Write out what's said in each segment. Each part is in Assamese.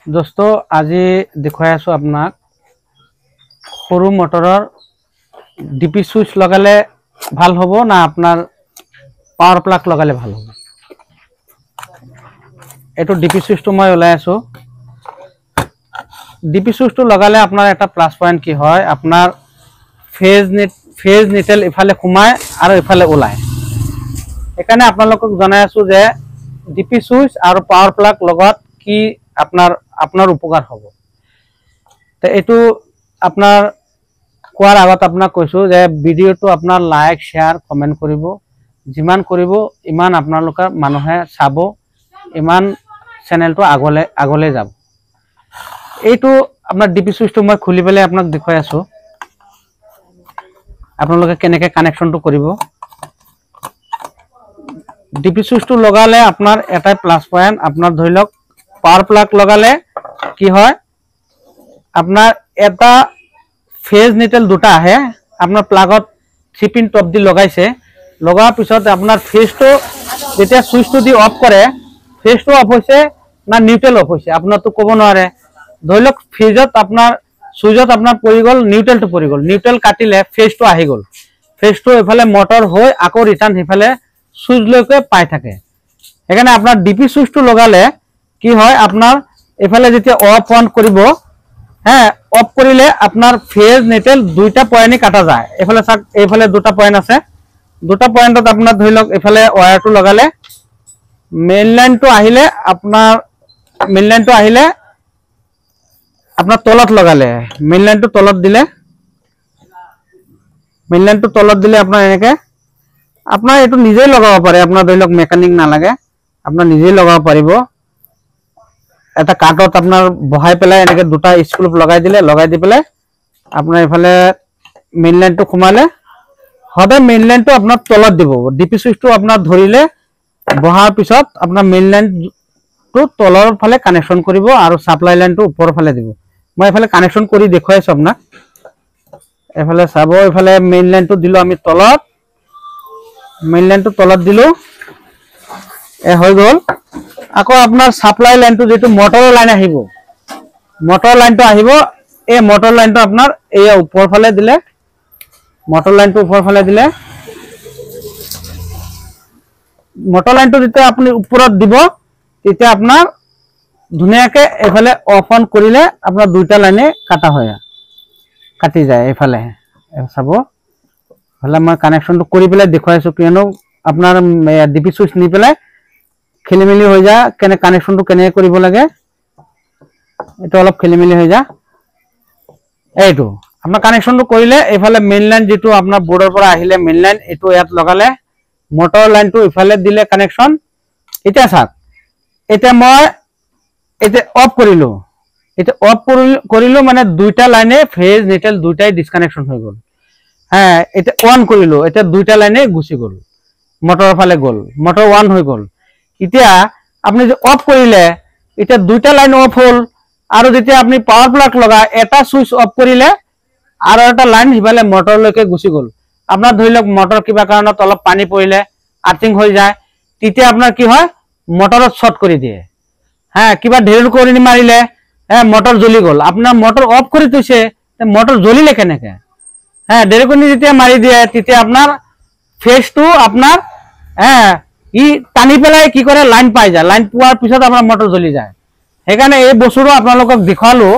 दोस्तो আজি দেখুৱাই আছো আপোনাক সৰু মটৰৰ ডিপি সুইচ লগালে ভাল হ'ব না আপোনাৰ পাৱাৰ প্লাগ লগালে ভাল হ'ব এটো ডিপি সুইচটো মই ওলাই আছো ডিপি সুইচটো লগালে আপোনাৰ এটা প্লাস পয়েন্ট কি হয় আপোনাৰ ফেজ নিটেল ইফালে ঘুমায় আৰু ইফালে ওলায় এখানে আপোনালোকক জনাই আছো যে ডিপি সুইচ আৰু পাৱাৰ প্লাগ লগত কি আপনাৰ উপকাৰ হবো তো এটু আপনাৰ কোৱাৰ আগত আপোনাক কৈছো যে ভিডিওটো আপনাৰ লাইক শেয়াৰ কমেন্ট কৰিব যিমান কৰিব ইমান আপোনালোকৰ মানুহে চাব ইমান চেনেলটো আগলে যাব এইটো আপনাৰ ডিপি সুইচটো মই খুলি পেলে আপোনাক দেখুৱাই আছো আপোনালোকে কেনেকে কানেকশনটো কৰিব ডিপি সুইচটো লগালে আপনাৰ এটাই প্লাস পয়েন্ট আপনাৰ ধৰি লওক পাৱাৰ প্লাগ লগালে কি হয় আপনার এটা ফেজ নিটেল দুটা আহে আপনার প্লাগত 3 পিন টপ দি লগাইছে লগাৰ পিছত আপনাৰ ফেজটো যেতিয়া সুইচটো দি অফ কৰে ফেজটো অফ হৈছে না নিউট্ৰেল অফ হৈছে আপোনাৰ তো ক'ব নোৱাৰে ধৰি লওক ফেজত আপনাৰ সুইচত আপনাৰ পৰি গল নিউট্ৰেলটো পৰি গল নিউট্ৰেল কাটিলে ফেজটো আহি গল ফেজটো এফালে মোটৰ হৈ আকৌ ৰিটাৰ্ন হেফালে সুইচ লৈকে পাই থাকে এখানে আপনার ডিপি সুইচটো লগালে কি হয় আপনার এফালে যেতিয়া অফ অন কৰিব হ্যাঁ অফ কৰিলে আপনার ফেজ নিটেল দুইটা পয়েন্টই কাটা যায় এফালে চাক এফালে দুটা পয়েন্ট আছে দুটা পয়েন্টত আপনার ধৰি লওক এফালে ওয়্যাৰটো লগালে মেইন লাইনটো আহিলে আপনার তলত লগালে মেইন লাইনটো তলত দিলে আপনার এনেকে আপনার এটো নিজেই লগাব পাৰে আপনাৰ ধৰি লওক মেকানিক নালাগে আপনাৰ নিজেই লগাব পাৰিব এটা কাটত আপনার বহাই পেলাই এনেকে দুটা স্ক্রু লগাই দি পেলাই আপনার এফালে মেইন লাইনটো ঘুমালে হবে মেইন লাইনটো আপনার তলত দিব ডিপি সুইচটো আপনার ধরিলে বহাৰ পিছত আপনাৰ মেইন লাইনটো তলৰ ফালে কানেকশন কৰিব আৰু সাপ্লাই লাইনটো ওপৰৰ ফালে দিব মই এফালে কানেকশন কৰি দেখুৱাইছো আপোনাক এফালে চাব এফালে মেইন লাইনটো দিলো আমি তলত মেইন লাইনটো তলত দিলো এ হৈ গল আকৌ আপনার সাপ্লাই লাইনটো যেটো মোটৰৰ লাইন আহিব মোটৰ লাইনটো আহিব এই মোটৰ লাইনটো আপনাৰ এই ওপৰ ফালে দিলে মোটৰ লাইনটো ওপৰ ফালে দিলে মোটৰ লাইনটো যেতিয়া আপনি ওপৰত দিব তেতিয়া আপনাৰ ধুনিয়াকে এফালে অফ অন কৰিলে আপনাৰ দুইটা লাইনে কাটি যায় এফালে চাব হলে মই কানেকশনটো কৰি পেলাই দেখুৱাইছো কিয়নো আপনার ডিপি সুইচ নি পেলাই খেলিমেলি হৈ যা কেনে কানেকশনটো কেনে কৰিব লাগে এটা অলপ খেলিমেলি হৈ যা এইটো আপনাৰ কানেকশনটো কৰিলে এফালে মেইন লাইন যেটো আপনাৰ বোৰ্ডৰ পৰা আহিলে মেইন লাইন এটো ইয়াত লগালে মোটৰ লাইনটো ইফালে দিলে কানেকশন এটা সাক এটা মই এটা অফ কৰিলো মানে দুইটা লাইনে ফেজ নিটেল দুইটাই ডিসকানেকশন হৈ গল হ্যাঁ এটা অন কৰিলো এটা দুইটা লাইনে গুছি গল মোটৰৰ ফালে গল মোটৰ অন হৈ গল এতিয়া আপনি যে অফ কৰিলে এটা দুইটা লাইন অফ হল আৰু যেতিয়া আপনি পাৱাৰ প্লাগ লগা এটা সুইচ অফ কৰিলে আৰু এটা লাইন হিবালে মোটৰ লৈকে গুছি গল আপনাৰ ধৰি লওক মোটৰ কিবা কাৰণত অলপ পানী পৰিলে আৰ্থিং হৈ যায় তেতিয়া আপনাৰ কি হয় মোটৰত শৰ্ট কৰি দিয়ে হ্যাঁ কিবা ঢেৰ কৰি মাৰিলে হ্যাঁ মোটৰ জ্বলি গল আপনাৰ মোটৰ অফ কৰি থৈছে মোটৰ জ্বলিলে কেনেকে হ্যাঁ ঢেৰ কৰি যেতিয়া মাৰি দিয়ে তেতিয়া আপনাৰ ফেজটো আপনাৰ হ্যাঁ ই টানি পেলাই কি কৰে লাইন পাই যায় লাইন পোৱাৰ পিছত আপোনাৰ মোটৰ জ্বলি যায় সেইকাৰণে এই বস্তুটো আপোনালোকক দেখালো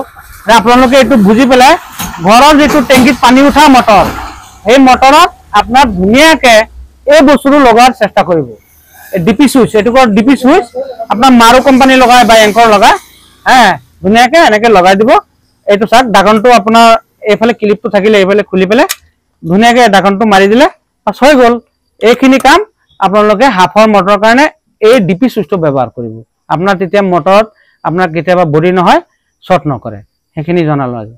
যে আপোনালোকে এটো বুজি পেলাই ঘৰৰ যেটো টেংকিত পানী উঠা মোটৰ এই মোটৰত আপোনাৰ ধুনিয়াকে এই বস্তুটো লগাৰ চেষ্টা কৰিব ডিপি সুইচ এটো কৰ ডিপি সুইচ আপোনাৰ মাৰো কোম্পানী লগায় বা এংকৰ লগায় হ্যাঁ ধুনিয়াকে এনেকে লগাই দিব এটো চাক ঢাকনটো আপোনাৰ এফালে ক্লিপটো থাকিলে এফালে খুলি পেলাই ধুনিয়াকে ঢাকনটো মাৰি দিলে পাছ হৈ গল এইখিনি কাম আপোনালোকে হাফৰ মোটৰৰ কাৰণে এই ডিপি সুইচটো ব্যৱহাৰ কৰিব আপোনাৰ তেতিয়া মোটৰত আপোনাৰ কেতিয়াবা বডি নহয় শৰ্ট নকৰে সেইখিনি জনালো আজি